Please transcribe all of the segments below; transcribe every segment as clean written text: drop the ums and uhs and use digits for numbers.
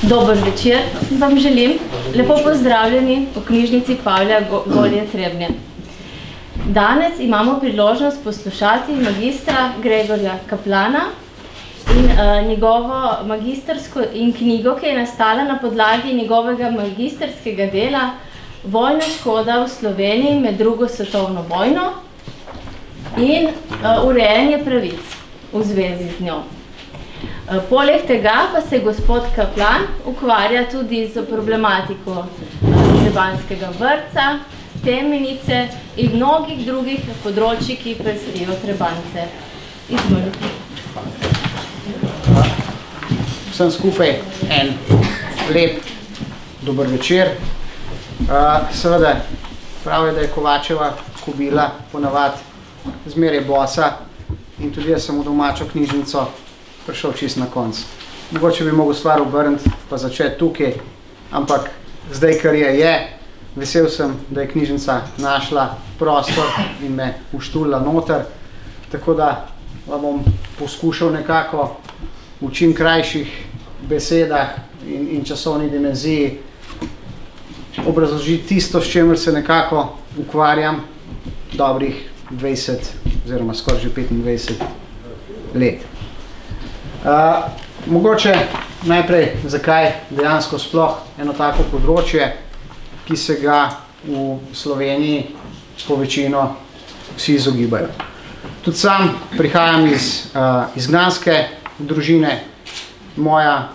Dober večer vam želim. Lepo pozdravljeni v knjižnici Pavla Golje Trebnje. Danes imamo priložnost poslušati magistra Gregorja Kaplana in njegovo magistersko in knjigo, ki je nastala na podlagi njegovega magisterskega dela Vojna škoda v Sloveniji med drugo svetovno vojno in urejanje pravic v zvezi z njo. Poleg tega pa se gospod Kaplan ukvarja tudi z problematiko Trebanjskega vrtca, Temenice in mnogih drugih področji, ki pestijo Trebanjce. Izvolite. Vsem skupaj en lep dober večer. Seveda, prav je, da je Kovačeva kobila ponavadi zmeraj bosa in tudi jaz sem v domačo knjižnico prišel čist na konc. Mogoče bi mogel stvar obrniti pa začeti tukaj, ampak zdaj, kar je, vesel sem, da je knjižnica našla prostor in me uštulila noter, tako da vam bom poskušal nekako v čim krajših besedah in časovni dimenziji obrazložiti tisto, s čemer se nekako ukvarjam dobrih 20 oziroma skoraj že 25 let. Mogoče najprej, zakaj dejansko sploh eno tako področje, ki se ga v Sloveniji po večino vsi izogibajo. Tudi sam prihajam iz izgnanske družine. Moja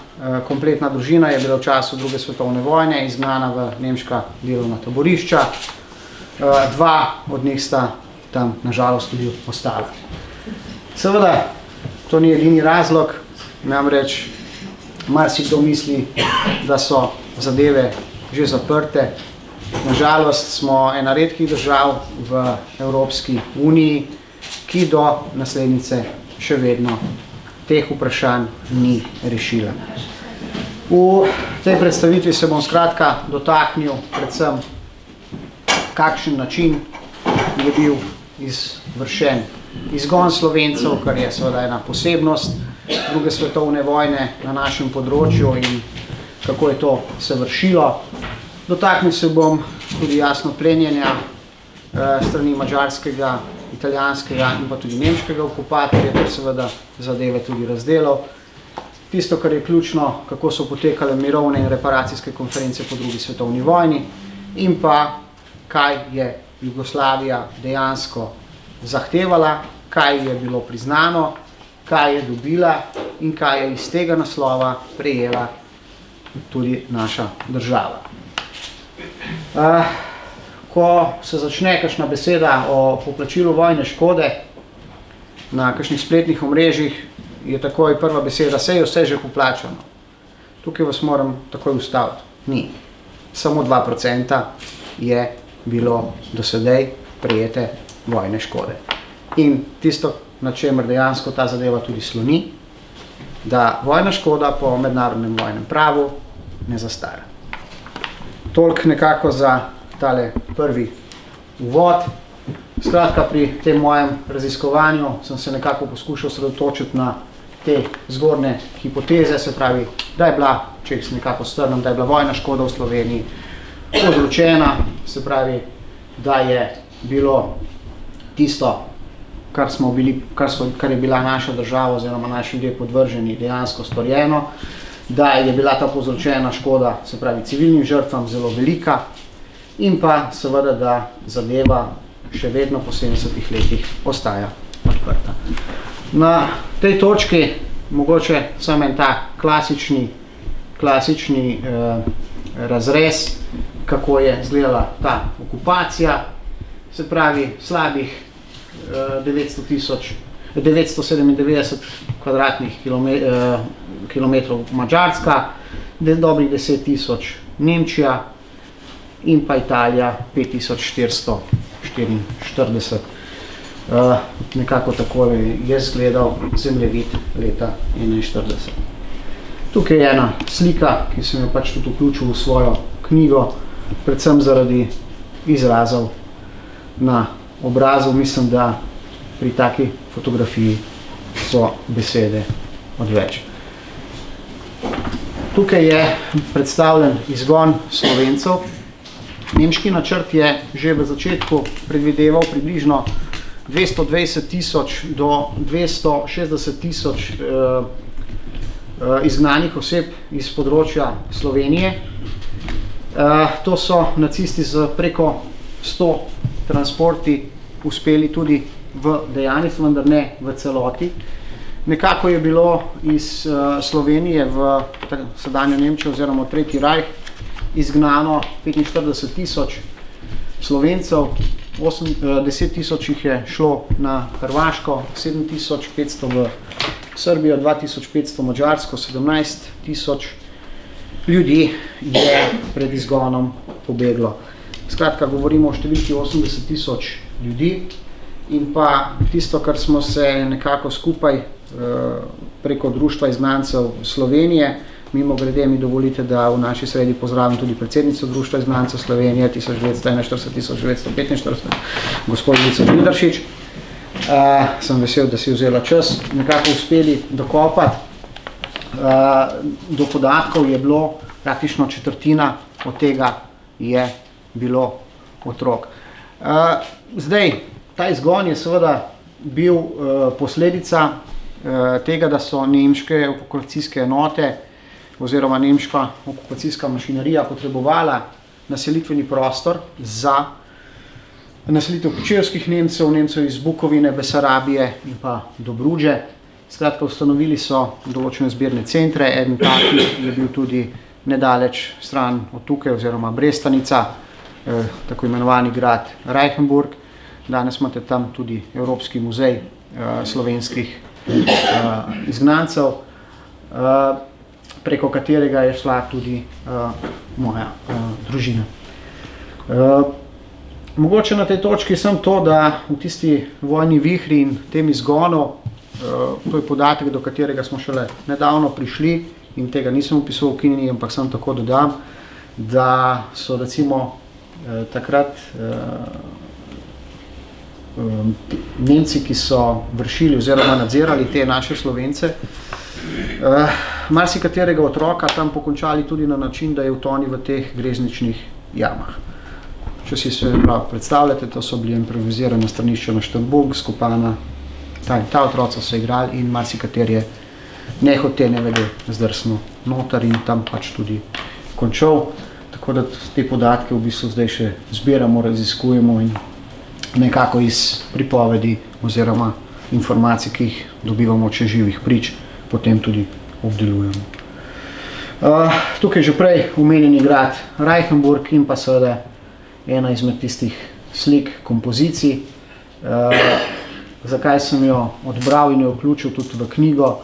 kompletna družina je bila v času druge svetovne vojne izgnana v nemška delovna taborišča. Dva od njih sta tam nažalost tudi ostala. Seveda, to ni edini razlog, namreč marsikdo misli, da so zadeve že zaprte. Nažalost smo ena redkih držav v Evropski uniji, ki do naslednice še vedno teh vprašanj ni rešila. V tej predstavitvi se bom skratka dotaknil predvsem, kakšen način je bil izvršen izgon Slovencev, kar je seveda ena posebnost druge svetovne vojne na našem področju in kako je to se vršilo. Dotaknil se bom tudi jasno plenjenja strani madžarskega, italijanskega in pa tudi nemškega okupatorja, ter seveda zadeve tudi razdelov. Tisto, kar je ključno, kako so potekale mirovne in reparacijske konference po drugi svetovni vojni in pa kaj je Jugoslavija dejansko zahtevala, kaj je bilo priznano, kaj je dobila in kaj je iz tega naslova prejela tudi naša država. Ko se začne kakšna beseda o poplačilu vojne škode na kakšnih spletnih omrežjih, je takoj prva beseda, saj je vse že poplačano. Tukaj vas moram takoj ustaviti. Ni. Samo 2% je bilo do sedaj prejete vojne škode. In tisto, na čemer dejansko ta zadeva tudi sloni, da vojna škoda po mednarodnem vojnem pravu ne zastara. Toliko nekako za tale prvi uvod. Skratka, pri tem mojem raziskovanju sem se nekako poskušal sredotočiti na te zgornje hipoteze, se pravi, da je bila, če se nekako strnem, da je bila vojna škoda v Sloveniji povzročena, se pravi, da je bilo tisto, kar je bila naša država oziroma naši ljudje podvrženi, dejansko storjeno, da je bila ta povzročena škoda, se pravi, civilnim žrtvam zelo velika in pa seveda, da zadeva še vedno po 70 letih ostaja odprta. Na tej točki mogoče samo en ta klasični razrez, kako je izgledala ta okupacija, se pravi, slabih 997 kvadratnih kilometrov Madžarska, dobrih 10.000 Nemčija in pa Italija 5444. Nekako takole je izgledal zemljevid leta 1941. Tukaj je ena slika, ki sem jo pač tudi vključil v svojo knjigo, predvsem zaradi izrazov na obrazu. Mislim, da pri taki fotografiji so besede odveč. Tukaj je predstavljen izgon Slovencev. Nemški načrt je že v začetku predvideval približno 220 000 do 260 000 izgnanih oseb iz področja Slovenije. To so nacisti z preko 100 transporti uspeli tudi v dejanjih, vendar ne v celoti. Nekako je bilo iz Slovenije v sedanjo Nemčijo oziroma Tretji rajh izgnano 45 000 Slovencev, 10 000 jih je šlo na Hrvaško, 7500 v Srbijo, 2500 Madžarsko, 17 000 ljudi je pred izgonom pobeglo. Skratka, govorimo o številki 80 000 ljudi in pa tisto, kar smo se nekako skupaj preko Društva izgnancev Slovenije, mimogrede mi dovolite, da v naši sredi pozdravim tudi predsednico Društva izgnancev Slovenije 1941-1945, gospod Ivica Žnidaršič. Sem vesel, da si vzela čas, nekako uspeli dokopati. Do podatkov je bilo praktično četrtina od tega je bilo otrok. Zdaj, ta izgon je seveda bil posledica tega, da so nemške okupacijske enote oziroma nemška okupacijska mašinerija potrebovala naselitveni prostor za naselitev kočevskih Nemcev, Nemcev iz Bukovine, Besarabije in pa Dobruđe. Skratka, ustanovili so določene zbirne centre, eden takih je bil tudi nedaleč stran od tukaj oziroma Brestanica, tako imenovani grad Reichenburg. Danes imate tam tudi Evropski muzej slovenskih izgnancev, preko katerega je šla tudi moja družina. Mogoče na tej točki sem to, da v tisti vojni vihri in tem izgonu, to je podatek, do katerega smo šele nedavno prišli in tega nisem opisoval v knjigi, ampak sem tako dodam, da so recimo takrat Nemci, ki so vršili oziroma nadzirali te naše Slovence, marsikaterega otroka tam pokončali tudi na način, da je utonil v teh grezničnih jamah. Če si se predstavljate, to so bili improvizirane stranišča na Štrburg, skopana, ta otroca so igrali in marsikateri je nehote nevede zdrsno notar in tam pač tudi končal. Tako da te podatke v bistvu zdaj še zbiramo, raziskujemo in nekako iz pripovedi oziroma informacij, ki jih dobivamo od živih prič, potem tudi obdelujemo. Tukaj že prej omenjeni grad Reichenburg in pa seveda ena izmed tistih slik, kompozicij. Zakaj sem jo odbral in jo vključil tudi v knjigo?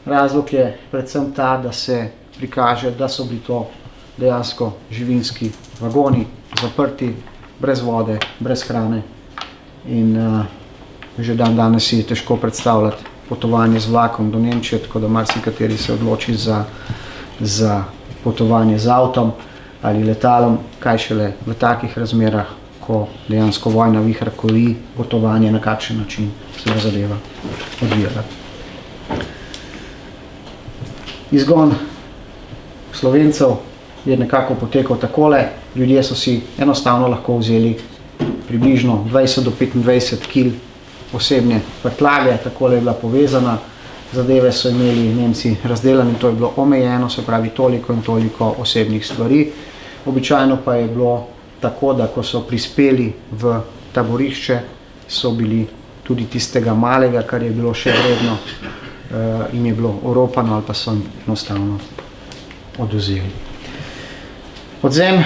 Razlog je predvsem ta, da se prikaže, da so bili to dejansko živinski vagoni, zaprti, brez vode, brez hrane. In že danes si težko predstavljati potovanje z vlakom do Nemčije, tako da marsikateri se odloči za potovanje z avtom ali letalom, kaj šele v takih razmerah, ko dejansko vojna vihra koji potovanje, na kakšen način se ga zadeva odvijala. Izgon Slovencev je nekako potekal takole. Ljudje so si enostavno lahko vzeli približno 20 do 25 kil osebne prtljage, takole je bila povezana. Zadeve so imeli Nemci razdelane, to je bilo omejeno, se pravi toliko in toliko osebnih stvari. Običajno pa je bilo tako, da ko so prispeli v taborišče, so bili tudi tistega malega, kar je bilo še vredno, jim je bilo oropano ali pa so enostavno odvzeli. Odvzem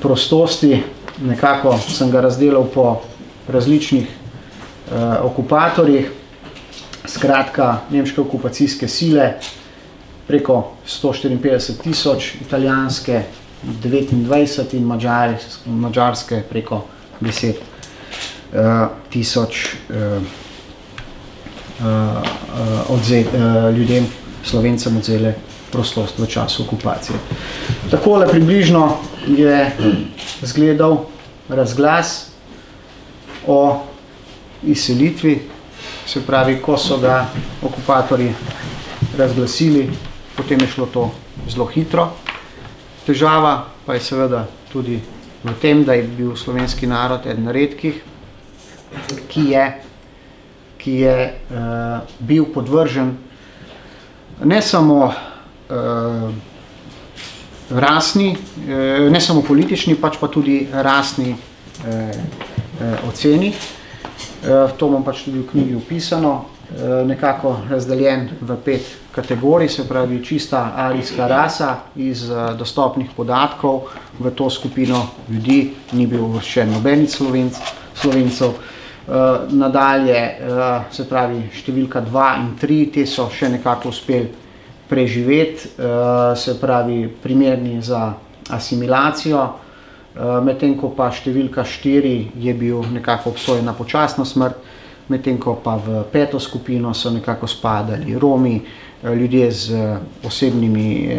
prostosti, nekako sem ga razdelil po različnih okupatorjih. Skratka, nemške okupacijske sile preko 154 000, italijanske 29 in madžarske preko 10 000 ljudem, Slovencem odzele prostost v času okupacije. Takole približno je izgledal razglas o izselitvi, se pravi, ko so ga okupatorji razglasili, potem je šlo to zelo hitro. Težava pa je seveda tudi v tem, da je bil slovenski narod eden redkih, ki je bil podvržen ne samo rasni, ne samo politični, pač pa tudi rasni oceni. To bom pač tudi v knjigi opisano, nekako razdeljen v 5 kategorij, se pravi čista arijska rasa. Iz dostopnih podatkov v to skupino ljudi ni bil uvrščen noben Slovencev. Nadalje, se pravi številka 2 in 3, te so še nekako uspeli preživeti, se pravi primerni za asimilacijo, medtem ko pa številka 4 je bil nekako obsojen na počasno smrt, medtem ko pa v 5. skupino so nekako spadali Romi, ljudje z osebnimi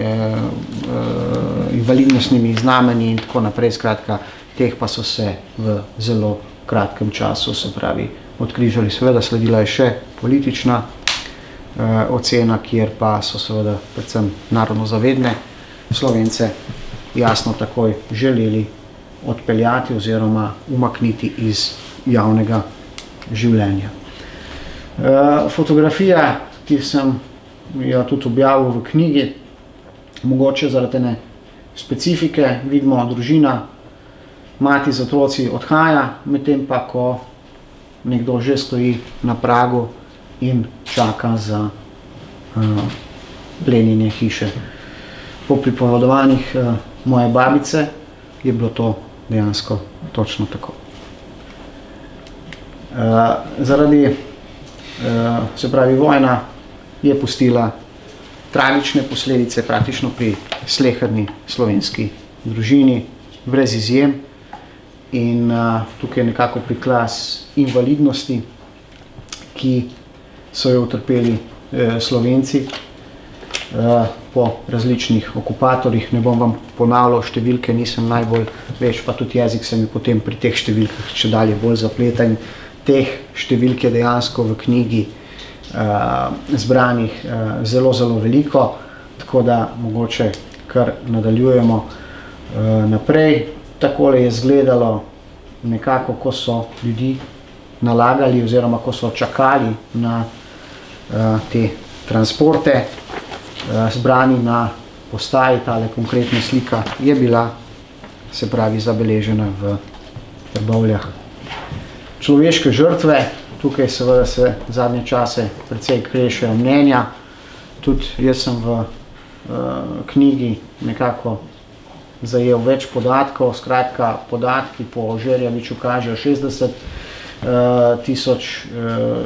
invalidnostnimi znamenji in tako naprej. Skratka, teh pa so se v zelo kratkem času, se pravi, odkrižali. Seveda sledila je še politična ocena, kjer pa so seveda predvsem narodnozavedne Slovence jasno takoj želeli odpeljati oziroma umakniti iz javnega življenja. Fotografija, ki sem jo tudi objavil v knjigi, mogoče zaradi ene specifike, vidimo družina, mati z otroci odhaja, medtem pa, ko nekdo že stoji na pragu in čaka za plenjenje hiše. Po pripovedovanjih moje babice je bilo to dejansko točno tako. Zaradi, se pravi, vojna je pustila tragične posledice praktično pri sleherni slovenski družini, brez izjem. In tukaj je nekako prikaz invalidnosti, ki so jo utrpeli Slovenci po različnih okupatorjih. Ne bom vam ponavljal številke, nisem najbolj več, pa tudi jezik se mi potem pri teh številkah če dalje bolj zapleta in teh številk je dejansko v knjigi zbranih zelo, zelo veliko, tako da mogoče kar nadaljujemo naprej. Takole je izgledalo nekako, ko so ljudi nalagali oziroma ko so čakali na te transporte, zbrani na postaji. Tale konkretna slika je bila, se pravi, zabeležena v Trbovljah. Človeške žrtve, tukaj seveda se zadnje čase precej krešejo mnenja. Tudi jaz sem v knjigi nekako zajel več podatkov, skratka podatki po Žerjaviču kažejo 60 tisoč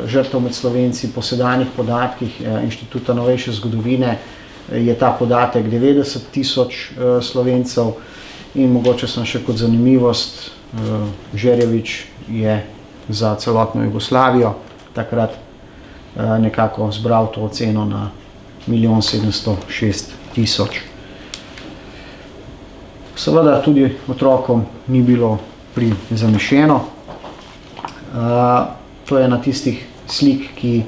žrtev med Slovenci, po sedanjih podatkih Inštituta novejše zgodovine je ta podatek 90 tisoč Slovencev in mogoče sem še kot zanimivost, Žerjavič je za celotno Jugoslavijo takrat nekako zbral to oceno na 1 706 000. Seveda tudi otrokom ni bilo prizanešeno. To je ena tistih slik, ki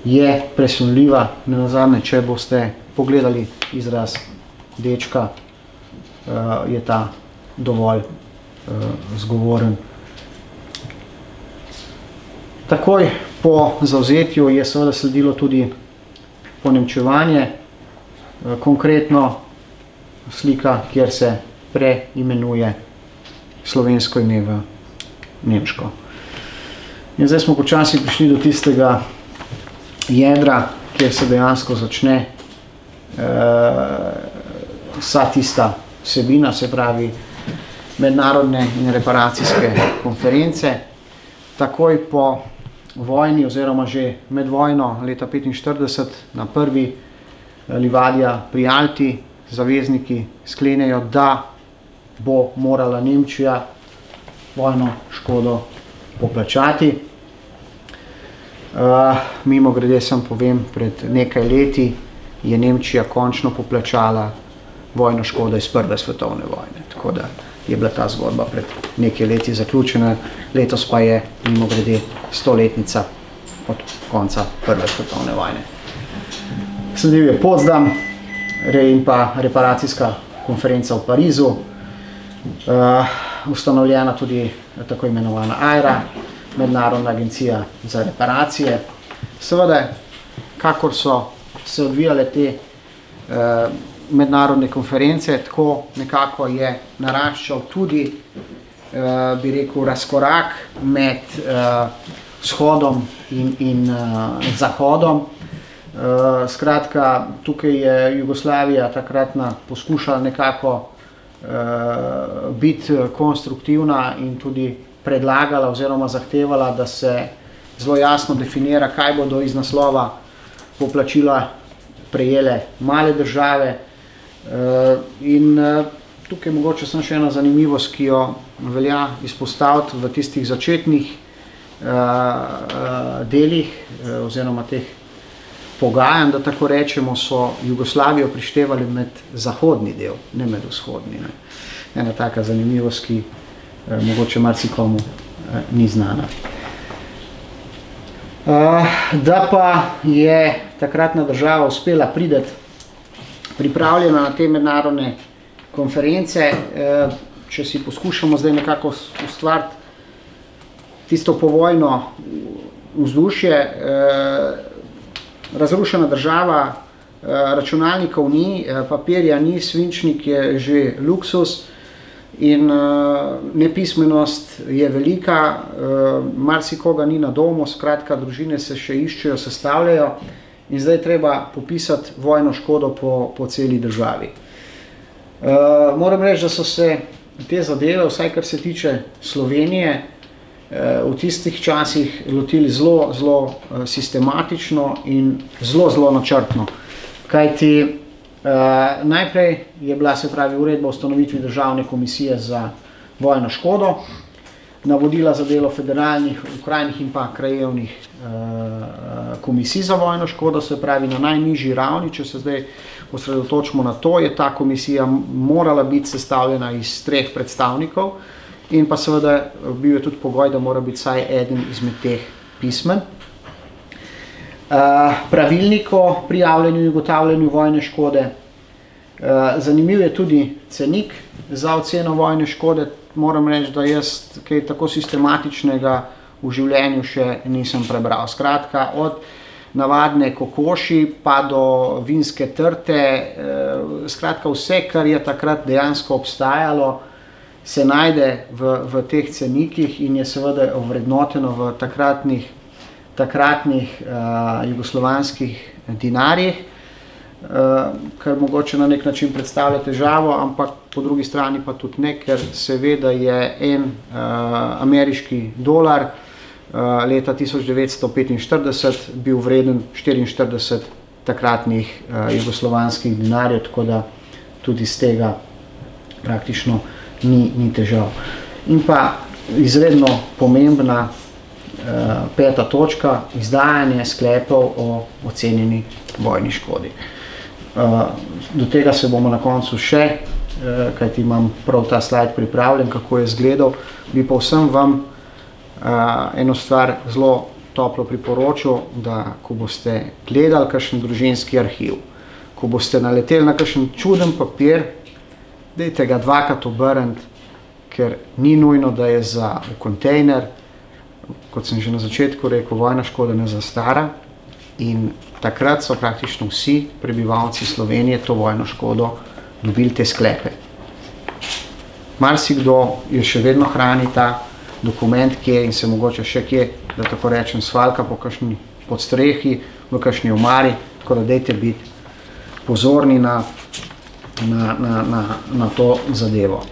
je presunljiva. Nenazadnje, če boste pogledali izraz dečka, je ta dovolj zgovoren. Takoj po zavzetju je seveda sledilo tudi ponemčevanje, konkretno slika, kjer se preimenuje slovensko ime v nemško. In zdaj smo počasi prišli do tistega jedra, kjer se dejansko začne vsa tista vsebina, se pravi mednarodne in reparacijske konference. Takoj po vojni oziroma že med vojno leta 1945 na prvi livadija pri Alti zavezniki sklenejo, da bo morala Nemčija vojno škodo poplačati. Mimogrede sem povem, pred nekaj leti je Nemčija končno poplačala vojno škodo iz Prve svetovne vojne. Tako da je bila ta zgodba pred nekaj leti zaključena. Letos pa je mimogrede 100-letnica od konca Prve svetovne vojne. Sledil je Potsdam, in pa reparacijska konferenca v Parizu, ustanovljena tudi tako imenovana AIRA, Mednarodna agencija za reparacije. Seveda, kakor so se odvijale te mednarodne konference, tako nekako je naraščal tudi, bi rekel, razkorak med vzhodom in zahodom. Skratka, tukaj je Jugoslavija takratna poskušala nekako biti konstruktivna in tudi predlagala oziroma zahtevala, da se zelo jasno definira, kaj bodo iz naslova poplačila prejele male države. In tukaj mogoče sem še ena zanimivost, ki jo velja izpostaviti v tistih začetnih delih oziroma teh pogajanj, da tako rečemo, so Jugoslavijo prištevali med zahodni del, ne med vzhodni. Ena taka zanimivost, ki mogoče marsikomu ni znana. Da pa je takratna država uspela priti pripravljena na te mednarodne konference, če si poskušamo zdaj nekako ustvariti tisto povojno vzdušje, razrušena država, računalnikov ni, papirja ni, svinčnik je že luksus in nepismenost je velika, marsikoga ni na domu, skratka, družine se še iščejo, sestavljajo in zdaj treba popisati vojno škodo po celi državi. Moram reči, da so se te zadeve, vsaj kar se tiče Slovenije, v tistih časih lotili zelo sistematično in zelo načrtno. Kajti najprej je bila, se pravi, uredba o ustanovitvi Državne komisije za vojno škodo, navodila za delo federalnih, okrajnih in pa krajevnih komisij za vojno škodo, se pravi na najnižji ravni. Če se zdaj osredotočimo na to, je ta komisija morala biti sestavljena iz 3 predstavnikov in pa seveda bil je tudi pogoj, da mora biti vsaj eden izmed teh pismen. Pravilnik o prijavljanju in ugotavljanju vojne škode. Zanimiv je tudi cenik za oceno vojne škode. Moram reči, da jaz kaj tako sistematičnega v življenju še nisem prebral. Skratka, od navadne kokoši pa do vinske trte, skratka vse, kar je takrat dejansko obstajalo, se najde v teh cenikih in je seveda ovrednoteno v takratnih jugoslovanskih dinarjih, kar mogoče na nek način predstavlja težavo, ampak po drugi strani pa tudi ne, ker se ve, da je en ameriški dolar leta 1945 bil vreden 44 takratnih jugoslovanskih dinarjev, tako da tudi z tega praktično ni težav. In pa izredno pomembna 5. točka, izdajanje sklepov o ocenjeni vojni škodi. Do tega se bomo na koncu še, kajti imam prav ta slajd pripravljen, kako je izgledal, bi pa vsem vam eno stvar zelo toplo priporočil, da ko boste gledali kakšen družinski arhiv, ko boste naleteli na kakšen čuden papir, dajte ga 2-krat obrniti, ker ni nujno, da je za v kontejner. Kot sem že na začetku rekel, vojna škoda ne zastara in takrat so praktično vsi prebivalci Slovenije to vojno škodo dobili te sklepe. Marsikdo je še vedno hrani ta dokument kje in se mogoče še kje, da tako rečem, svalka po kakšni podstrehi, v kakšni omari, tako da dajte biti pozorni na to zadevo.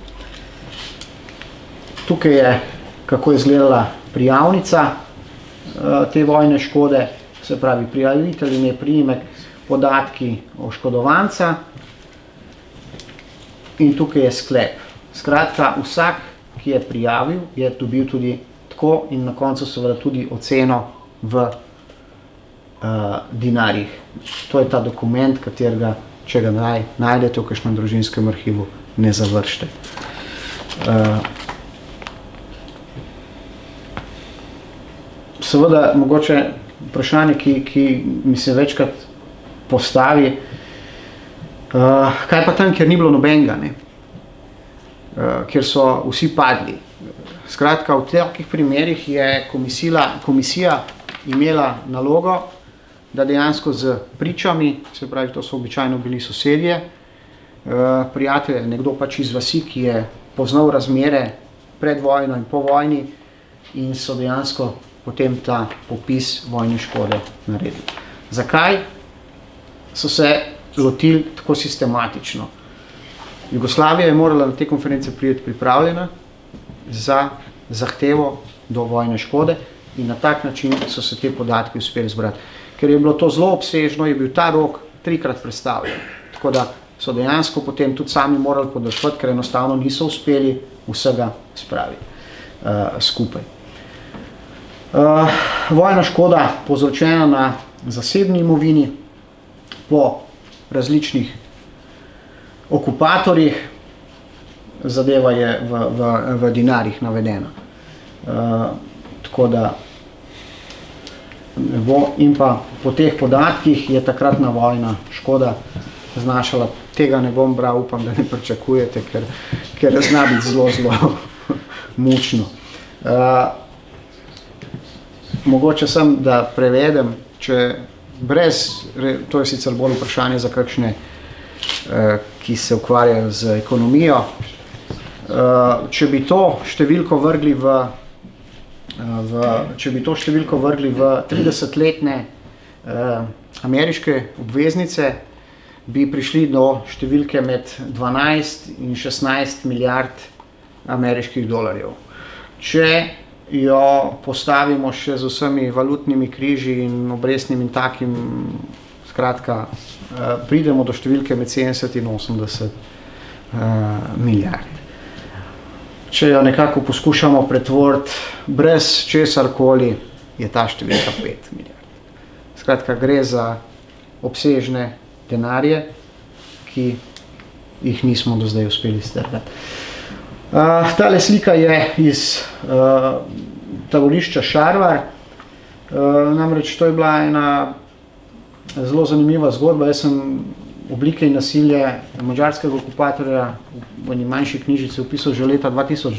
Tukaj je, kako je izgledala prijavnica te vojne škode, se pravi prijavitelj, ime, priimek, podatki oškodovanca in tukaj je sklep. Skratka, vsak, ki je prijavil, je dobil tudi tako in na koncu seveda tudi oceno v dinarjih. To je ta dokument, katerega, če ga najdete v kakšnem družinskem arhivu, ne završite. Seveda, mogoče vprašanje, ki mi se večkrat postavi, Kaj pa tam, kjer ni bilo nobenega, ne? Kjer so vsi padli. Skratka, v takih primerih je komisija imela nalogo, da dejansko z pričami, se pravi, to so običajno bili sosedje, prijatelje, nekdo pač iz vasi, ki je poznal razmere pred vojno in po vojni in so dejansko potem ta popis vojne škode naredili. Zakaj so se lotili tako sistematično? Jugoslavija je morala na te konference priti pripravljena za zahtevo do vojne škode in na tak način so se te podatki uspeli zbrati. Ker je bilo to zelo obsežno, je bil ta rok 3-krat predstavljen. Tako da so dejansko potem tudi sami morali podaljšati, ker enostavno niso uspeli vsega spraviti skupaj. Vojna škoda povzročena na zasebni imovini po različnih okupatorjih, zadeva je v dinarjih navedena. Tako da in pa po teh podatkih je takratna vojna škoda znašala, tega ne bom bral, upam, da ne pričakujete, ker zna biti zelo mučno. Mogoče sem, da prevedem, to je sicer bolj vprašanje za kakšne, ki se ukvarjajo z ekonomijo. Če bi to številko vrgli v 30-letne ameriške obveznice, bi prišli do številke med 12 in 16 milijard ameriških dolarjev. Če jo postavimo še z vsemi valutnimi križi in obrestnim in takim, skratka, pridemo do številke med 70 in 80 milijard. Če jo nekako poskušamo pretvoriti brez česarkoli, je ta številka 5 milijard. Skratka, gre za obsežne denarje, ki jih nismo do zdaj uspeli strgati. Tale slika je iz taborišča Šarvar. Namreč to je bila ena zelo zanimiva zgodba. Jaz sem oblike in nasilje madžarskega okupatorja v eni manjši knjižici opisal že leta 2002.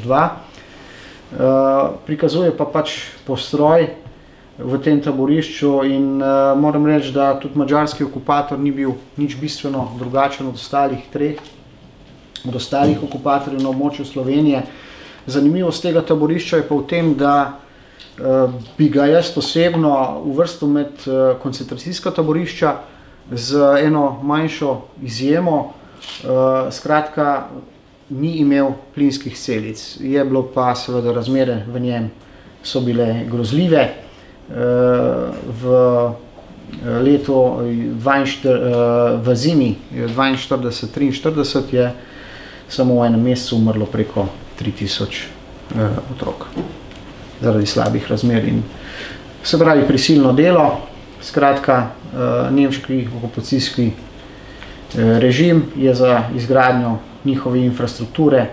Prikazuje pa pač postroj v tem taborišču in moram reči, da tudi madžarski okupator ni bil nič bistveno drugačen od ostalih okupatorjev na območju Slovenije. Zanimivost tega taborišča je pa v tem, da bi ga jaz osebno uvrstil med koncentracijska taborišča z eno manjšo izjemo. Skratka, ni imel plinskih celic. Je bilo pa seveda razmere v njem so bile grozljive. V letu v zimi 42-43 je samo v enem mesecu umrlo preko 3000 otrok zaradi slabih razmer. In se pravi prisilno delo, skratka, nemški okupacijski režim je za izgradnjo njihove infrastrukture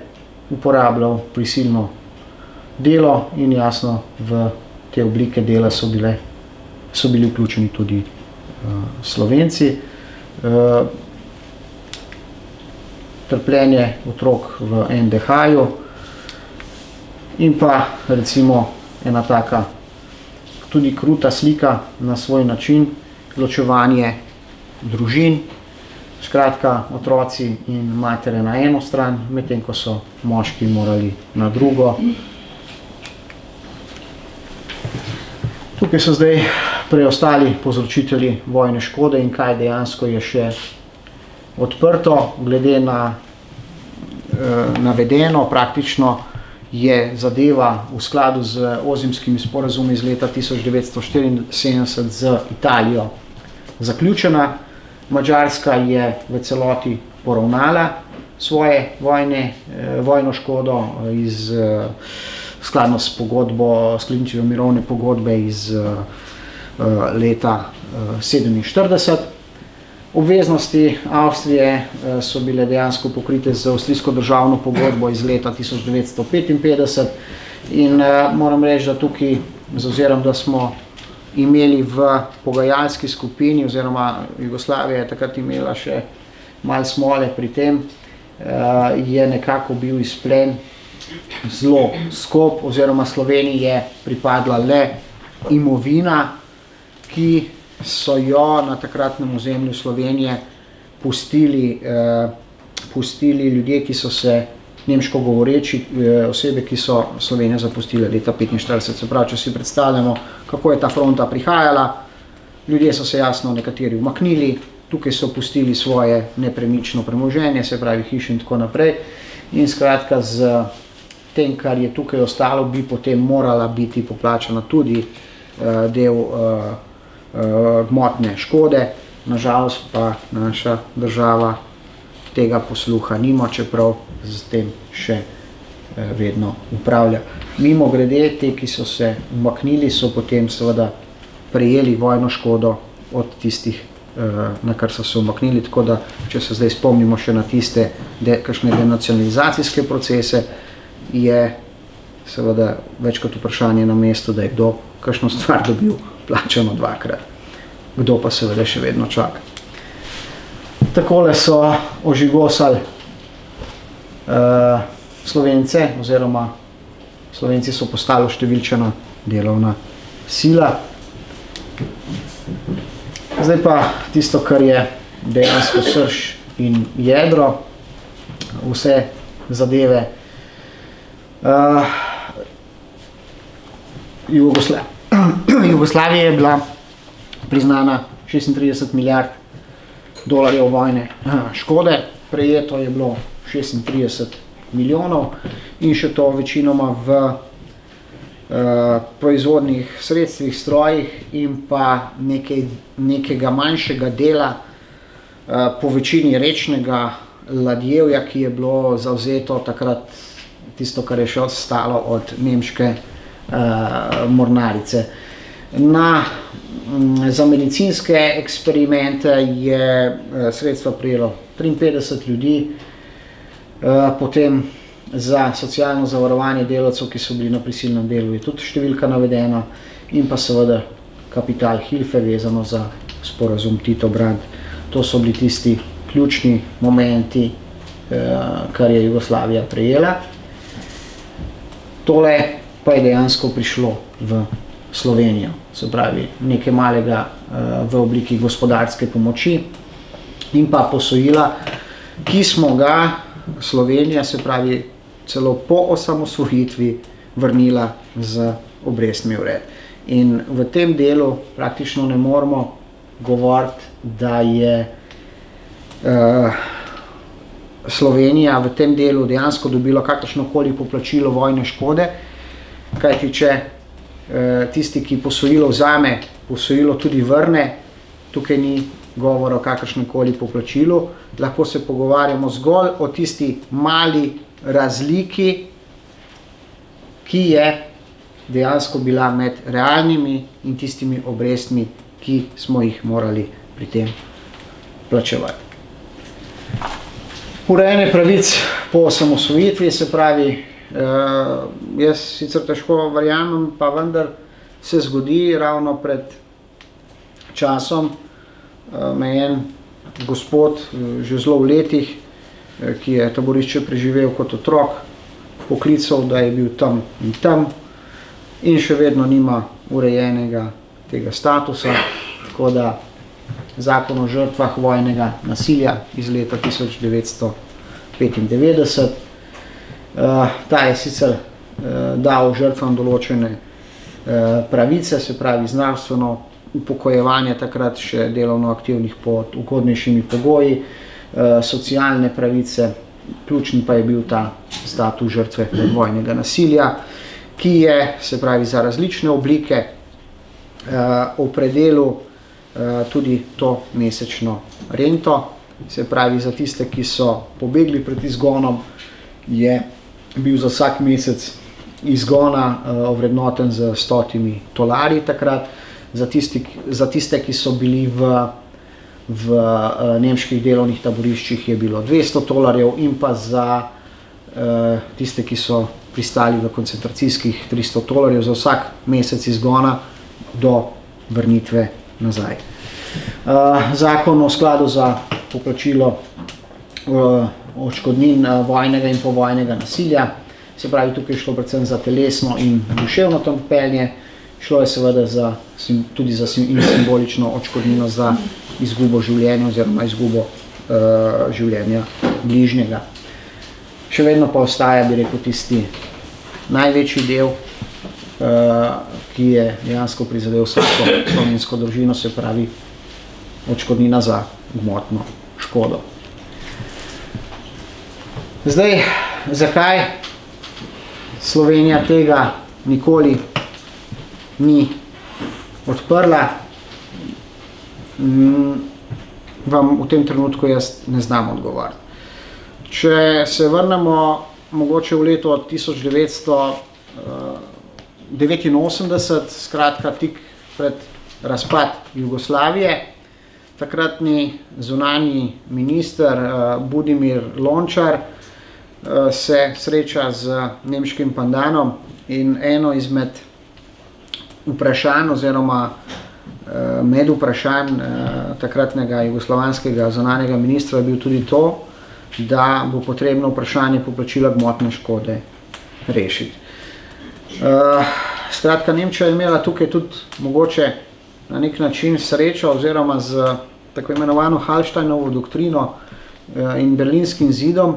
uporabljal prisilno delo in jasno v te oblike dela so bili vključeni tudi Slovenci. Trpljenje otrok v NDH-ju in pa recimo ena taka tudi kruta slika na svoj način, ločevanje družin, skratka otroci in matere na eno stran, medtem ko so moški morali na drugo. Tukaj so zdaj preostali povzročitelji vojne škode in kaj dejansko je še odprto. Glede na navedeno, praktično je zadeva v skladu z Ozimskimi sporazumi iz leta 1974 z Italijo zaključena. Madžarska je v celoti poravnala svoje vojno škodo skladno s sklenitvijo mirovne pogodbe iz leta 1947. Obveznosti Avstrije so bile dejansko pokrite z avstrijsko državno pogodbo iz leta 1955 in moram reči, da tukaj, z ozirom, da smo imeli v pogajalski skupini, oziroma Jugoslavija je takrat imela še malo smole pri tem, je nekako bil izplen zelo skop, oziroma Sloveniji je pripadla le imovina, ki so jo na takratnem ozemlju Slovenije pustili ljudje, ki so se nemško govoreči osebe, ki so Slovenijo zapustile leta 1945. Se pravi, če si predstavljamo, kako je ta fronta prihajala, ljudje so se jasno nekateri umaknili, tukaj so pustili svoje nepremično premoženje, se pravi hiše in tako naprej. In skratka, z tem, kar je tukaj ostalo, bi potem morala biti poplačana tudi del gmotne škode. Nažalost pa naša država tega posluha nima, čeprav z tem še vedno upravlja. Mimo grede, te, ki so se umaknili, so potem seveda prejeli vojno škodo od tistih, na kar so se umaknili, tako da, če se zdaj spomnimo še na tiste kakšne denacionalizacijske procese, je seveda več kot vprašanje na mestu, da je kdo kakšno stvar dobil plačano dvakrat. Kdo pa seveda še vedno čaka. Takole so ožigosali Slovence, oziroma Slovenci so postali oštevilčena delovna sila. Zdaj pa tisto, kar je dejansko srž in jedro vse zadeve. Jugoslavija je bila priznana 36 milijard dolarjev vojne škode, prejeto je bilo 36 milijonov in še to večinoma v proizvodnih sredstvih, strojih in pa nekega manjšega dela po večini rečnega ladjevja, ki je bilo zavzeto takrat tisto, kar je še ostalo od nemške mornarice. Za medicinske eksperimente je sredstva prejelo 53 ljudi, potem za socialno zavarovanje delavcev, ki so bili na prisilnem delu, je tudi številka navedena, in pa seveda kapital Hilfe vezano za sporazum Tito-Brandt. To so bili tisti ključni momenti, kar je Jugoslavija prejela. Tole pa je dejansko prišlo v Slovenijo, se pravi nekaj malega v obliki gospodarske pomoči in pa posojila, ki smo ga Slovenija, se pravi celo po osamosvojitvi, vrnila z obrestmi vred. In v tem delu praktično ne moremo govoriti, da je Slovenija v tem delu dejansko dobila kakršnokoli poplačilo vojne škode, kajti če tisti, ki posojilo vzame, posojilo tudi vrne, tukaj ni govora o kakršnemkoli poplačilu, lahko se pogovarjamo zgolj o tisti mali razliki, ki je dejansko bila med realnimi in tistimi obrestmi, ki smo jih morali pri tem plačevati. Urejanje pravic po osamosvojitvi, se pravi, jaz sicer težko verjamem, pa vendar se zgodi ravno pred časom, me en gospod, že zelo v letih, ki je taborišče preživel kot otrok, poklical, da je bil tam in še vedno nima urejenega tega statusa, tako da Zakon o žrtvah vojnega nasilja iz leta 1995. Ta je sicer dal žrtvam določene pravice, se pravi zdravstveno upokojevanje, takrat še delovno aktivnih pod ugodnejšimi pogoji, socialne pravice, ključni pa je bil ta status žrtve vojnega nasilja, ki je, se pravi, za različne oblike opredelil tudi to mesečno rento, se pravi, za tiste, ki so pobegli pred izgonom, je bil za vsak mesec izgona ovrednoten z 100 tolarji takrat, za tiste, ki so bili v nemških delovnih taboriščih, je bilo 200 tolarjev in pa za tiste, ki so pristali v koncentracijskih, 300 tolarjev za vsak mesec izgona do vrnitve nazaj. Zakon o skladu za poplačilo odškodnin vojnega in povojnega nasilja. Se pravi, tukaj je šlo predvsem za telesno in duševno trpljenje, šlo je seveda tudi za simbolično odškodnino za izgubo življenja oziroma izgubo življenja bližnjega. Še vedno pa ostaja, bi rekel, tisti največji del, ki je dejansko prizadel vsako slovensko družino, se pravi odškodnina za gmotno škodo. Zdaj, zakaj Slovenija tega nikoli ni odprla, vam v tem trenutku jaz ne znam odgovoriti. Če se vrnemo mogoče v leto 1989, skratka tik pred razpad Jugoslavije, takratni zunanji minister Budimir Lončar se sreča z nemškim pandanom in eno izmed vprašanj oziroma med vprašanj takratnega jugoslovanskega zunanjega ministra je bil tudi to, da bo potrebno vprašanje poplačila gmotne škode rešiti. Skratka, Nemčija je imela tukaj tudi mogoče na nek način srečo oziroma z tako imenovano Hallsteinovo doktrino in Berlinskim zidom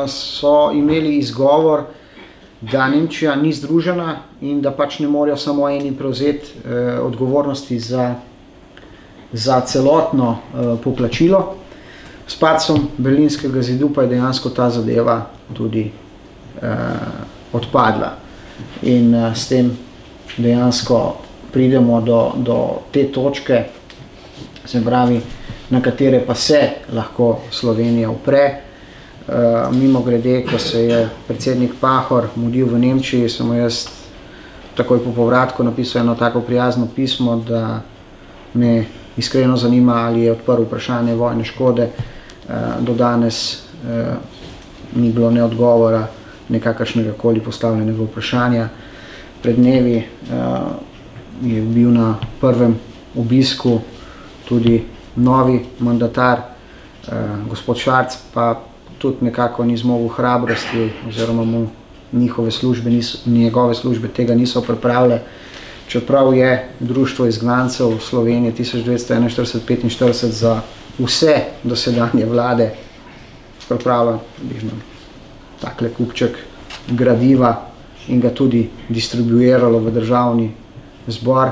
so imeli izgovor, da Nemčija ni združena in da pač ne morejo samo eni prevzeti odgovornosti za celotno poplačilo. S padcem Berlinskega zidu pa je dejansko ta zadeva tudi odpadla. In s tem dejansko pridemo do te točke, se pravi, na katere pa se lahko Slovenija upre. Mimogrede, ko se je predsednik Pahor mudil v Nemčiji, sem mu jaz takoj po povratku napisal eno tako prijazno pismo, da me iskreno zanima, ali je odprl vprašanje vojne škode. Do danes ni bilo ne odgovora, nekakšnega koli postavljenega vprašanja. Pred dnevi je bil na prvem obisku tudi novi mandatar, gospod Šarc, pa tudi nekako ni zmogel hrabrosti oziroma mu njegove službe tega niso pripravile. Čeprav je Društvo izgnancev Slovenije 1941-45 za vse dosedanje vlade pripravila takle kupček gradiva in ga tudi distribuiralo v državni zbor,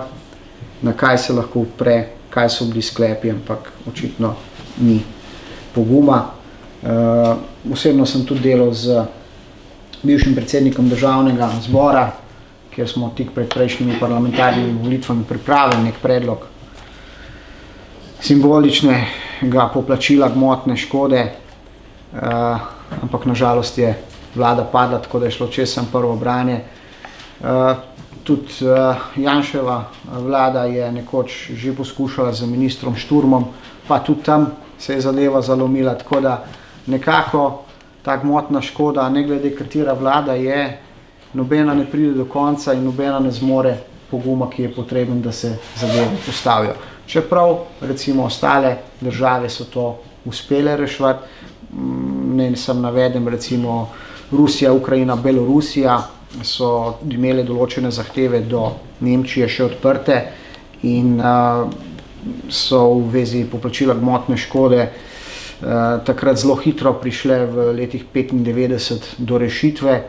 na kaj se lahko upre, kaj so bili sklepi, ampak očitno ni poguma. Osebno sem tudi delal z bivšim predsednikom državnega zbora, kjer smo tik pred prejšnjimi parlamentarnimi volitvami pripravili nek predlog simboličnega poplačila gmotne škode, ampak nažalost je vlada padla, tako da je šlo čez prvo branje. Tudi Janševa vlada je nekoč že poskušala z ministrom Šturmom, pa tudi tam se je zadeva zalomila, tako da nekako ta gmotna škoda, ne glede katera vlada je, nobena ne pride do konca in nobena ne zmore poguma, ki je potreben, da se zadeve postavijo. Čeprav recimo ostale države so to uspele reševati, ne sam navedem, recimo Rusija, Ukrajina, Belorusija so imele določene zahteve do Nemčije še odprte in so v vezi poplačila gmotne škode takrat zelo hitro prišle v letih 95 do rešitve,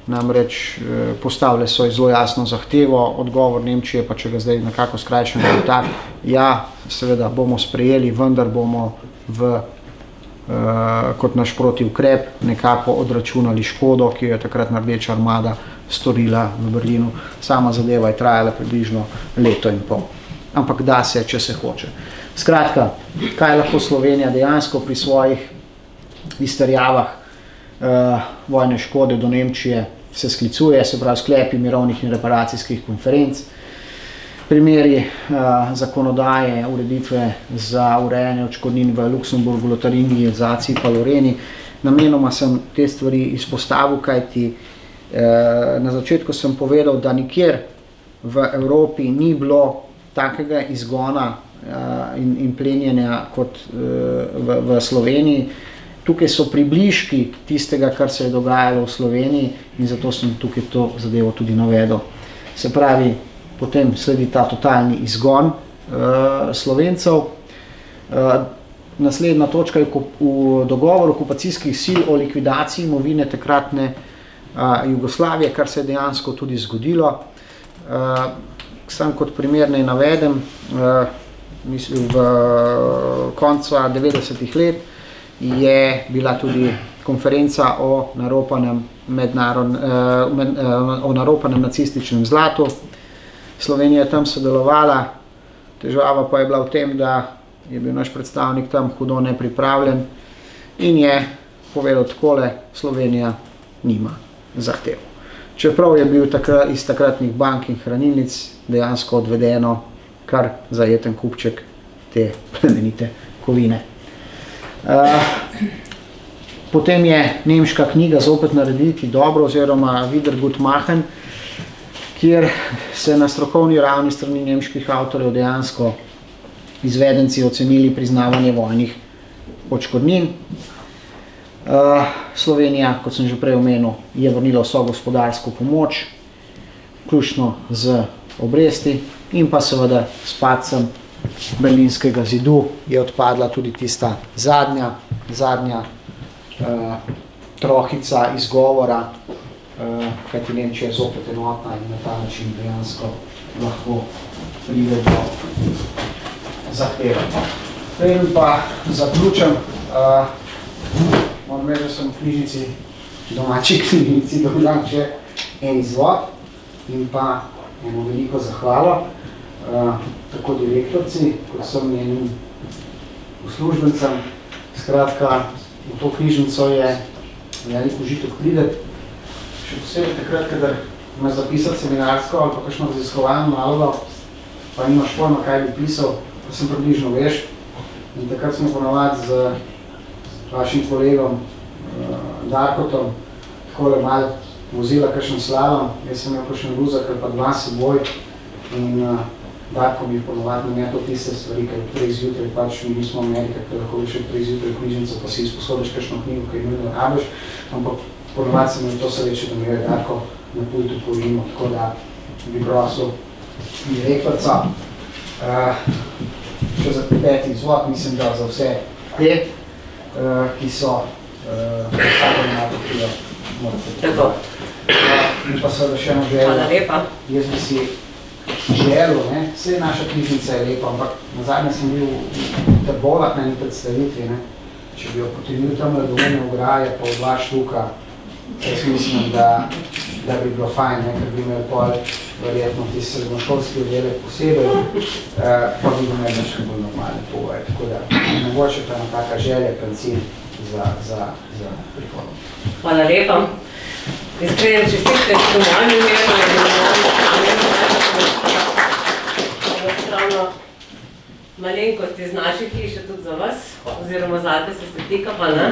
namreč postavile so zelo jasno zahtevo, odgovor Nemčije, pa če ga zdaj nekako skrajšamo, je tak, ja, seveda bomo sprejeli, vendar bomo kot naš protiukrep nekako odračunali škodo, ki jo je takrat Rdeča armada storila v Berlinu. Sama zadeva je trajala približno leto in pol. Ampak da se, če se hoče. Skratka, kaj lahko Slovenija dejansko pri svojih izterjavah vojne škode do Nemčije se sklicuje, se pravi sklepi mirovnih in reparacijskih konferenc, primeri zakonodaje, ureditve za urejanje odškodnin v Luksemburgu, Lotaringiji, Alzaciji pa Loreni. Namenoma sem te stvari izpostavil, kajti na začetku sem povedal, da nikjer v Evropi ni bilo takega izgona in plenjenja kot v Sloveniji. Tukaj so približki tistega, kar se je dogajalo v Sloveniji in zato sem tukaj to zadevo tudi navedel. Se pravi, potem sledi ta totalni izgon Slovencev. Naslednja točka je v dogovor okupacijskih sil o likvidaciji imovine takratne Jugoslavije, kar se je dejansko tudi zgodilo. Sam kot primer naj navedem, v koncu 90-ih let je bila tudi konferenca o naropanem nacističnem zlatu. Slovenija je tam sodelovala, težava pa je bila v tem, da je bil naš predstavnik tam hudo nepripravljen in je povedal takole: Slovenija nima zahtev. Čeprav je bil iz takratnih bank in hranilnic dejansko odvedeno kar zajeten kupček te plemenite kovine. Potem je nemška knjiga Zopet narediti dobro oziroma Wieder gut machen, kjer se na strokovni ravni strani nemških avtorjev dejansko izvedenci ocenili priznavanje vojnih odškodnin. Slovenija, kot sem že prej omenil, je vrnila vso gospodarsko pomoč, vključno z obresti in pa seveda s padcem Berlinskega zidu je odpadla tudi tista zadnja trohica izgovora, kajti Nemčija je zopet enotna in na ta način dejansko lahko pride do zahteve. Preden pa zaključim, moram reči, da sem v knjižnici, domači knjižnici, dobilam še en izvod in pa eno veliko zahvalo, tako direktorci, kot sem njenim uslužbencem. Skratka, v to knjižnico je velik užitek prideti, še posebej takrat, kadar imaš zapisati seminarsko ali pa kakšno raziskovalno nalogo, pa nimaš pojma, kaj bi pisal, pa sem približno veš. In takrat smo ponavadi z vašim kolegom Darkotom takole malo vozila kakšen slalom. Jaz sem imel kakšen ruzak ali pa dva seboj in Darko mi je ponovadi nametal tiste stvari, ker prej zjutraj pač mi nismo Amerika, ker lahko še prej zjutraj v knjižnico, pa si izposodiš kakšno knjigo, kaj nujno rabiš, ampak ponovadi sem imel to sreče, da mi je Darko na pultu povimo, tako da bi prosil direktorca. Še za peti izvod, mislim, da za vse te, ki so vsako enoto, ki jo morate povedati. In pa seveda še eno željo. Hvala lepa. Jaz bi si želel, vse naša knjižnica je lepa, ampak nazadnje sem bil v Trbovljah na eni predstavitvi, če bi jo potegnil tam ledovne ograje, pa v 2 štuka, jaz mislim, da bi bilo fajn, ker bi imel pol verjetno tisti srednjošolski oddelek posebej, pa bi imel nekaj bolj normalne pogoje, tako da mogoče pa ena taka želja, cilj za prihodnost. Hvala lepa. Iskrene čestitke v mojem imenu malenkost iz naših hiše tudi za vas, oziroma zate se tika, pa ne?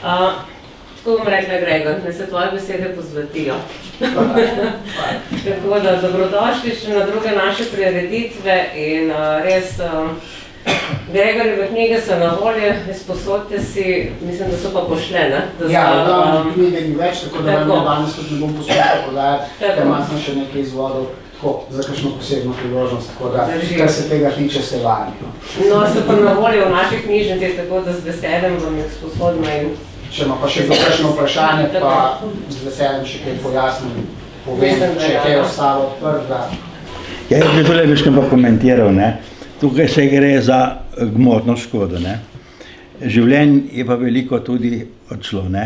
Tako bom rekla, Gregor, ne se tvoje besede pozlatijo. Tako da dobrodošli še na druge naše prireditve in res Gregorjeve knjige so na voljo, izposodite si, mislim, da so pa pošle, ne? Ja, v knjige ni več, tako da vam danes tudi ne bom poslušal podajati, ker imam še nekaj izvodov za kakšno posebno priložnost, tako da, kar se tega tiče, ste varni. No, so pa na voljo v naših knjižnicah, tako da z veseljem vam jih sposodimo in... Če ima pa še kakšno vprašanje, pa z veseljem še kaj pojasnim, povem, če je kaj ostalo odprt, da... Ja, jaz bi tole biškem pa komentiral, ne. Tukaj se gre za gmotno škodo, ne. Življenj je pa veliko tudi odšlo, ne,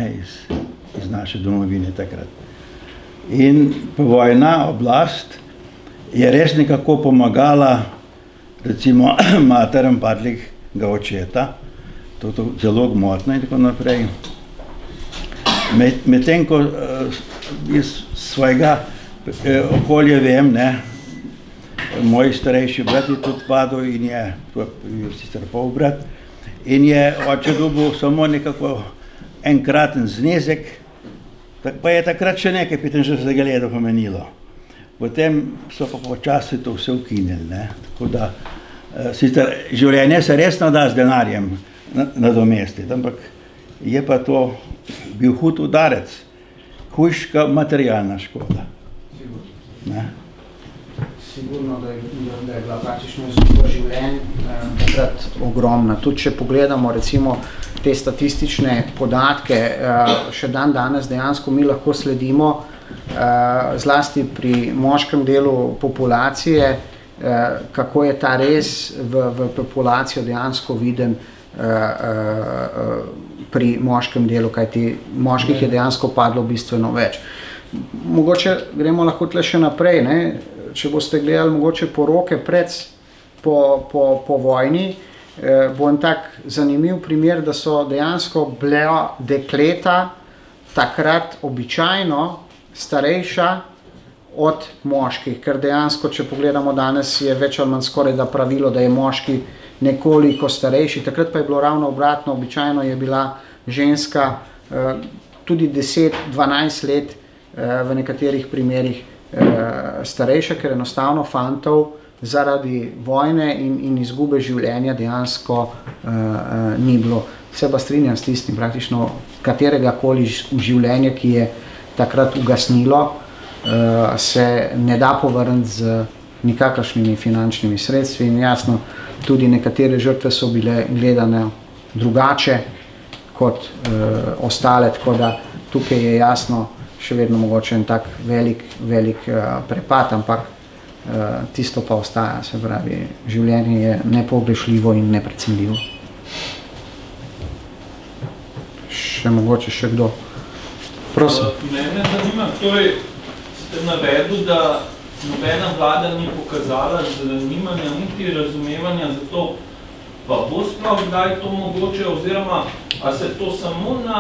iz naše domovine takrat. In povojna oblast je res nekako pomagala, recimo, materem padlega očeta, to zelo gmotno in tako naprej. Medtem, ko iz svojega okolja vem, ne, moj starejši brat je tudi padel in je sicer polbrat in je oče dobil samo nekako enkraten znezek, pa je takrat še nekaj 65 let pomenilo. Potem so pa počasi to vse ukinili, ne, tako da Sicer življenje se res ne da z denarjem nadomestiti, ampak je pa to bil hud udarec, hujša materialna škoda. Ne? Sigurno, da je bila praktično izguba življenj takrat ogromna. Tudi če pogledamo recimo te statistične podatke, še danes dejansko mi lahko sledimo, zlasti pri moškem delu populacije, kako je ta res v populacijo dejansko viden pri moškem delu, kajti moških je dejansko padlo bistveno več. Mogoče gremo lahko tle še naprej, ne? Če boste gledali mogoče poroke po vojni, bo en tak zanimiv primer, da so dejansko bila dekleta takrat običajno starejša od moških, ker dejansko, če pogledamo danes, je več ali manj skoraj da pravilo, da je moški nekoliko starejši. Takrat pa je bilo ravno obratno, običajno je bila ženska tudi 10-12 let v nekaterih primerih starejša, ker enostavno fantov zaradi vojne in izgube življenja dejansko ni bilo. Se pa strinjam s tistim, praktično katerega koli življenja, ki je takrat ugasnilo, se ne da povrniti z nikakršnimi finančnimi sredstvi in jasno, tudi nekatere žrtve so bile gledane drugače kot ostale, tako da tukaj je jasno še vedno mogoče en tak velik prepad, ampak tisto pa ostaja, se pravi, življenje je nepogrešljivo in neprecenljivo. Še mogoče še kdo? Prosim. Mene zanima, torej ste navedli, da nobena vlada ni pokazala zanimanja niti razumevanja za to, pa bo sploh kdaj to mogoče, oziroma a se to samo na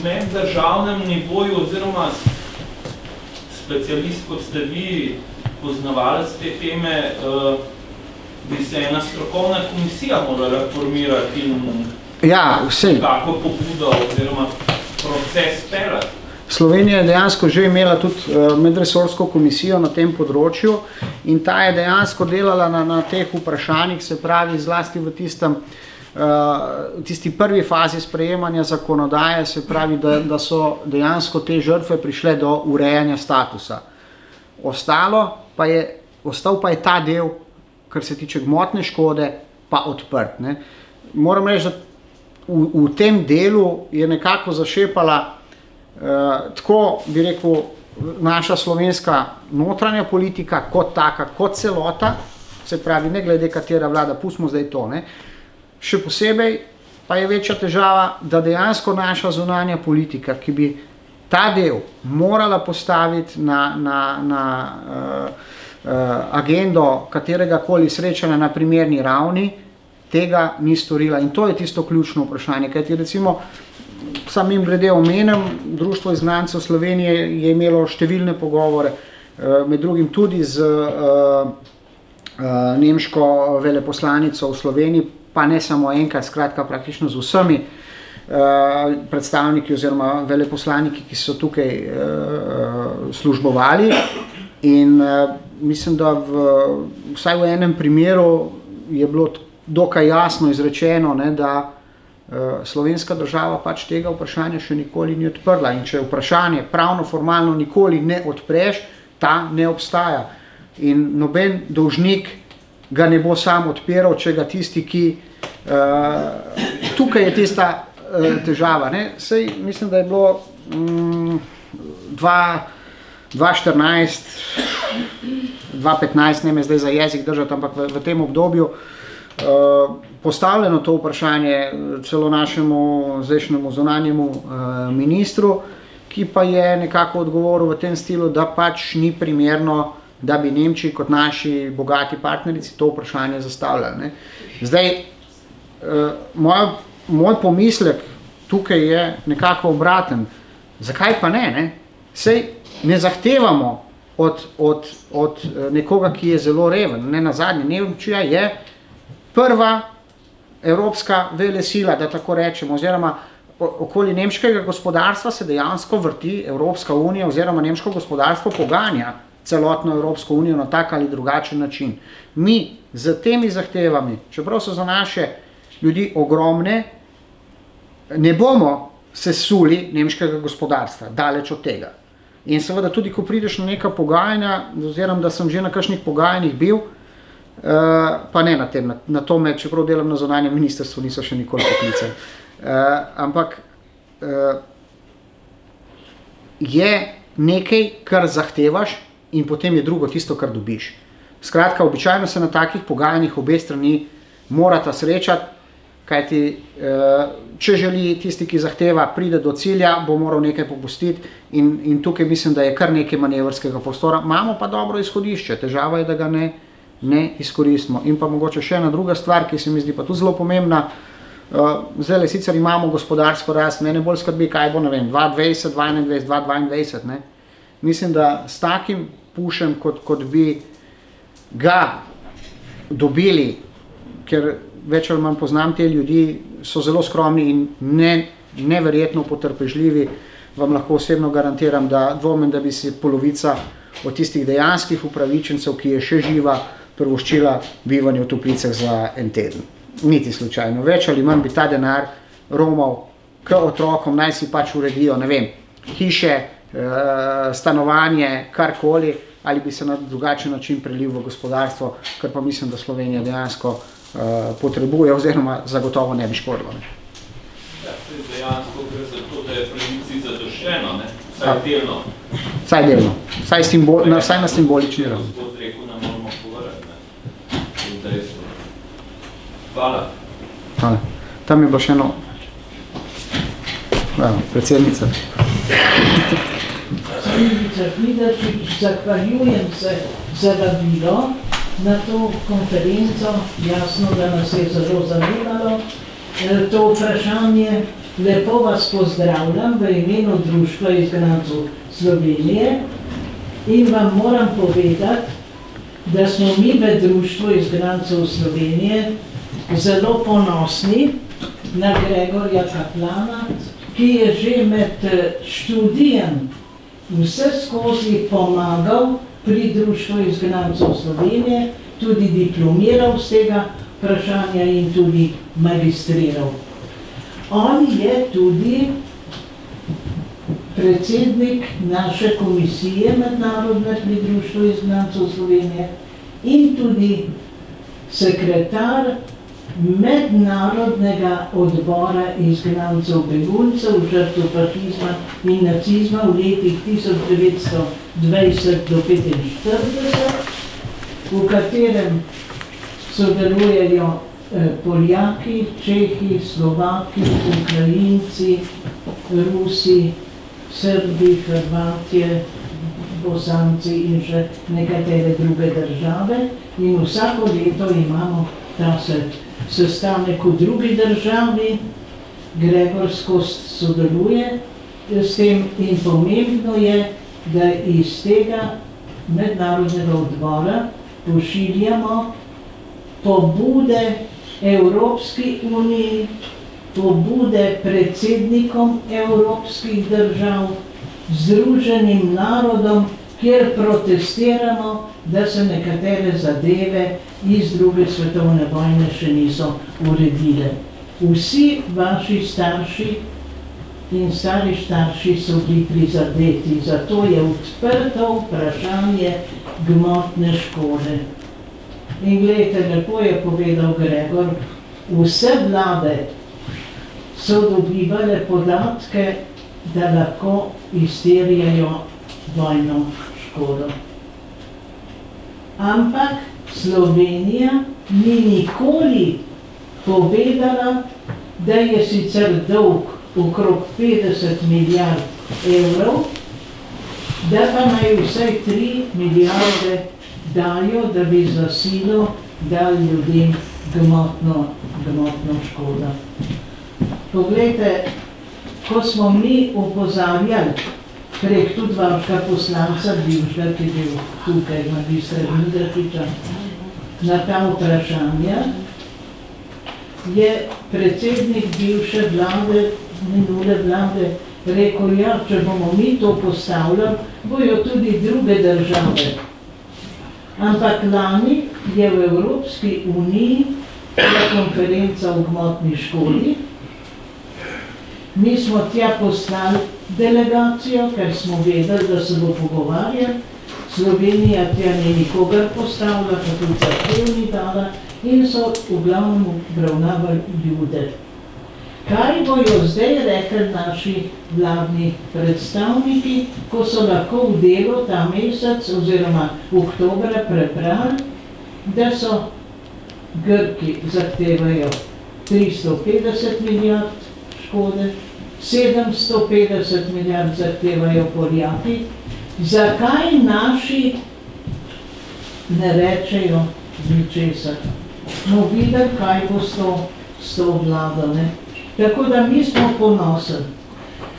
meddržavnem nivoju oziroma specialist, kot ste vi, poznavalec te teme, bi se ena strokovna komisija morala formirati in kako pobudo oziroma proces pelati? Slovenija je dejansko že imela tudi medresorsko komisijo na tem področju in ta je dejansko delala na teh vprašanjih, se pravi zlasti v tisti prvi fazi sprejemanja zakonodaje, se pravi, da so dejansko te žrtve prišle do urejanja statusa. Ostal pa je ta del, kar se tiče gmotne škode, pa odprt. Ne. Moram reči, da v tem delu je nekako zašepala tako, bi rekel, naša slovenska notranja politika kot taka, kot celota, se pravi, ne glede katera vlada, pustimo zdaj to, ne. Še posebej pa je večja težava, da dejansko naša zunanja politika, ki bi ta del morala postaviti na agendo katerega koli srečanja na primerni ravni, tega ni storila. In to je tisto ključno vprašanje, kajti recimo, samim glede omenem, Društvo izgnancev Slovenije je imelo številne pogovore, med drugim tudi z nemško veleposlanico v Sloveniji, pa ne samo enkrat, skratka praktično z vsemi predstavniki oziroma veleposlaniki, ki so tukaj službovali. In mislim, da vsaj v enem primeru je bilo dokaj jasno izrečeno, ne, da slovenska država pač tega vprašanja še nikoli ni odprla. In če vprašanje pravno, formalno nikoli ne odpreš, ta ne obstaja. In noben dolžnik ga ne bo sam odpiral, če ga tisti, ki tukaj je tista težava. Ne? Sej, mislim, da je bilo 2014, 2015, ne me zdaj za jezik držati, ampak v tem obdobju postavljeno to vprašanje celo našemu zdajšnjemu zunanjemu ministru, ki pa je nekako odgovoril v tem stilu, da pač ni primerno, da bi Nemčiji kot naši bogati partnerici to vprašanje zastavljali. Ne. Zdaj, moj pomislek tukaj je nekako obraten. Zakaj pa ne? Ne? Sej ne zahtevamo od nekoga, ki je zelo reven. Ne nazadnje, Nemčija je prva evropska velesila, da tako rečemo, oziroma okoli nemškega gospodarstva se dejansko vrti Evropska unija oziroma nemško gospodarstvo poganja celotno Evropsko unijo na tak ali drugačen način. Mi z temi zahtevami, čeprav so za naše ljudi ogromne, ne bomo sesuli nemškega gospodarstva, daleč od tega. In seveda tudi, ko prideš na neka pogajanja, oziroma da sem že na kakšnih pogajanjih bil, pa ne na tem, na tome, čeprav delam na zunanjem ministrstvu, niso še nikoli poklicali. Ampak je nekaj, kar zahtevaš in potem je drugo tisto, kar dobiš. Skratka, običajno se na takih pogajanjih obe strani morata srečati, kajti če želi tisti, ki zahteva, pride do cilja, bo moral nekaj popustiti in tukaj mislim, da je kar nekaj manevrskega prostora. Imamo pa dobro izhodišče, težava je, da ga ne izkoristimo. In pa mogoče še ena druga stvar, ki se mi zdi pa tudi zelo pomembna. Zdaj sicer imamo gospodarsko rast, mene bolj skrbi, kaj bo, ne vem, 2020, 2021, 2022, ne. Mislim, da s takim pušem, kot bi ga dobili, ker več ali manj poznam te ljudi, so zelo skromni in neverjetno potrpežljivi, vam lahko osebno garantiram, da dvomim, da bi si polovica od tistih dejanskih upravičencev, ki je še živa, privoščila bivanje v toplicah za en teden. Niti slučajno. Več ali manj bi ta denar romal k otrokom, naj si pač uredijo, ne vem, hiše, stanovanje, karkoli, ali bi se na drugačen način prelil v gospodarstvo, kar pa mislim, da Slovenija dejansko potrebuje, oziroma zagotovo ne bi škodilo. Ja, dejansko gre za to, da je pravici zadoščeno, ne? Vsaj delno. Vsaj delno. Vsaj na simbolični ravni. Gospod rekel, ne moramo povrati, ne? In dejstvo. Hvala. Hvala. Tam je bilo še eno... predsednica. Predsednica Kvidačič, zahvaljujem se za vabilo na to konferenco. Jasno, da nas je zelo zanimalo to vprašanje. Lepo vas pozdravljam v imenu Društva izgnancev Slovenije in vam moram povedati, da smo mi v Društvu izgnancev Slovenije zelo ponosni na Gregorja Kaplana, ki je že med študijem vse skozi pomagal pri Društvu izgnancev Slovenije, tudi diplomiral z tega vprašanja in tudi magistriral. On je tudi predsednik naše komisije mednarodne pri Društvu izgnancev Slovenije in tudi sekretar Mednarodnega odbora izgnancev beguncev, žrtev fašizma in nacizma v letih 1920 do 1945, v katerem sodelujejo Poljaki, Čehi, Slovaki, Ukrajinci, Rusi, Srbi, Hrvatje, Bosanci in še nekatere druge države. In vsako leto imamo ta sestanek v drugi državi, Gregor sodeluje s tem in pomembno je, da iz tega mednarodnega odbora pošiljamo pobude Evropski uniji, pobude predsednikom evropskih držav, Združenim narodom, kjer protestiramo, da se nekatere zadeve iz druge svetovne vojne še niso uredile. Vsi vaši starši in stari starši so bili prizadeti, zato je odprto vprašanje gmotne škode. In gledajte, lepo je povedal Gregor, vse vlade so dobivale podatke, da lahko izterjajo vojno škodo. Ampak Slovenija ni nikoli povedala, da je sicer dolg okrog 50 milijard evrov, da pa naj vsaj 3 milijarde dajo, da bi za silo dali ljudem gmotno škodo. Poglejte, ko smo mi opozarjali prek tudi vašega poslanca, bivšega, ki je bil tukaj, magistra Kvidačiča, na ta vprašanja, je predsednik bivše vlade, minule vlade, rekel, ja, če bomo mi to postavljali, bojo tudi druge države. Ampak lani je v Evropski uniji bila konferenca o gmotni škodi. Mi smo tja poslali delegacijo, ker smo vedeli, da se bo pogovarjali. Slovenija tja ni nikogar postavila, pa tudi zahtev ni dala in so v glavnem obravnavali ljude. Kaj bojo zdaj rekli naši vladni predstavniki, ko so lahko v delu ta mesec oziroma oktobra prebrali, da so Grki zahtevajo 350 milijard škode, 750 milijard zahtevajo Poljaki. Zakaj naši ne rečejo ničesar? Smo videli, kaj bo s to vlado, ne? Tako da mi smo ponosni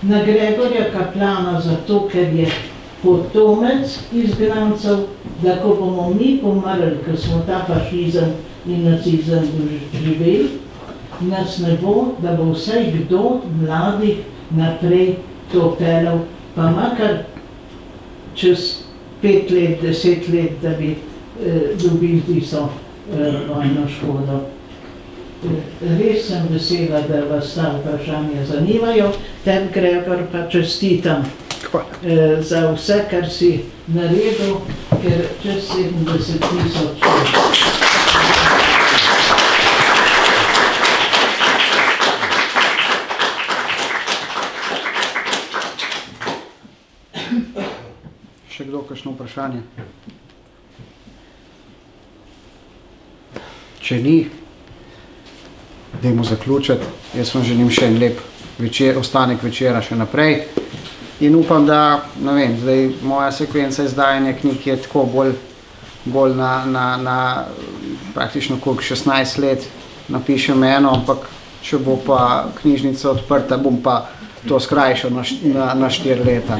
na Gregorja Kaplana zato, ker je potomec izgnancev, da ko bomo mi pomrli, ker smo ta fašizem in nacizem živeli, nas ne bo, da bo vsaj kdo mladih naprej to pelal, pa makar čez 5 let, 10 let, da bi dobili tisto vojno škodo. Res sem vesela, da vas ta vprašanja zanimajo, tem Gregor pa čestitam za vse, kar si naredil, ker čez 70 000. Še kdo, kakšno vprašanje? Če ni, dajmo zaključiti. Jaz vam želim še en lep ostanek večera še naprej. In upam, da, ne vem, zdaj moja sekvenca izdajanja knjig je tako bolj na praktično koliko 16 let napišem eno, ampak če bo pa knjižnica odprta, bom pa to skrajšal na 4 leta.